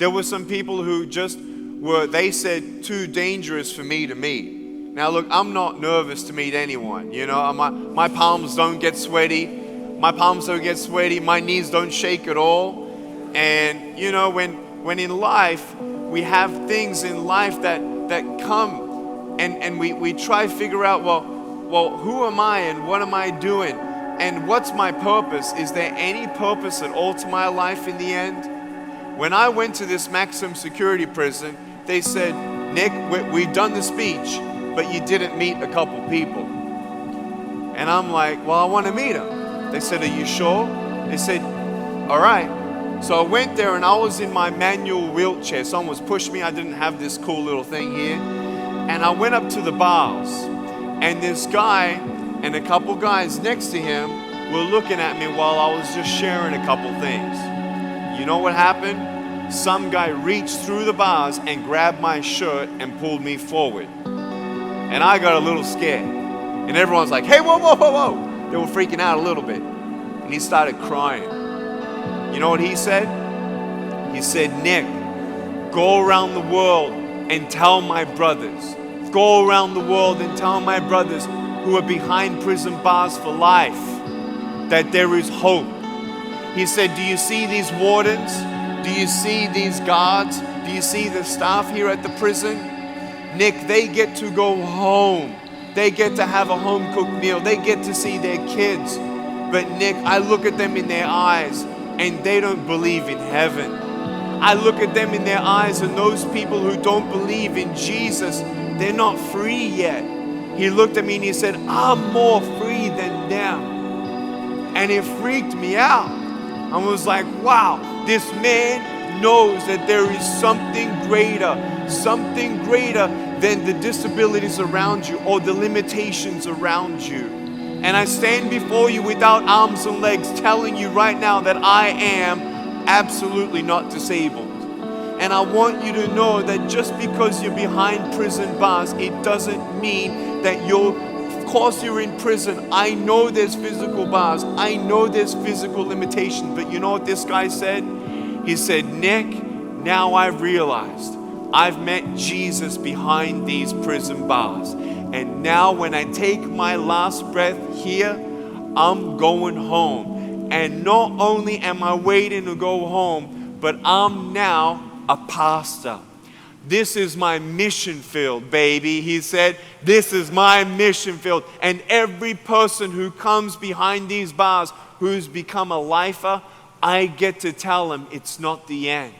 There were some people who just were, they said, too dangerous for me to meet. Now look, I'm not nervous to meet anyone. You know, my palms don't get sweaty. My palms don't get sweaty. My knees don't shake at all. And you know, when in life, we have things in life that come and we try to figure out, well, who am I and what am I doing? And what's my purpose? Is there any purpose at all to my life in the end? When I went to this maximum security prison, they said, Nick, we've done the speech, but you didn't meet a couple people. And I'm like, well, I want to meet them. They said, are you sure? They said, all right. So I went there and I was in my manual wheelchair. Someone was pushing me. I didn't have this cool little thing here. And I went up to the bars. And this guy and a couple guys next to him were looking at me while I was just sharing a couple things. You know what happened? Some guy reached through the bars and grabbed my shirt and pulled me forward. And I got a little scared. And everyone's like, hey, whoa, whoa, whoa, whoa. They were freaking out a little bit. And he started crying. You know what he said? He said, Nick, go around the world and tell my brothers. Go around the world and tell my brothers who are behind prison bars for life that there is hope. He said, do you see these wardens? Do you see these guards? Do you see the staff here at the prison? Nick, they get to go home. They get to have a home-cooked meal. They get to see their kids. But Nick, I look at them in their eyes and they don't believe in heaven. I look at them in their eyes and those people who don't believe in Jesus, they're not free yet. He looked at me and he said, I'm more free than them. And it freaked me out. I was like, wow, this man knows that there is something greater than the disabilities around you or the limitations around you. And I stand before you without arms and legs telling you right now that I am absolutely not disabled. And I want you to know that just because you're behind prison bars, it doesn't mean that of course you're in prison. I know there's physical bars. I know there's physical limitations. But you know what this guy said? He said, Nick, now I've realized I've met Jesus behind these prison bars. And now when I take my last breath here, I'm going home. And not only am I waiting to go home, but I'm now a pastor. This is my mission field, baby. He said, this is my mission field. And every person who comes behind these bars, who's become a lifer, I get to tell them it's not the end.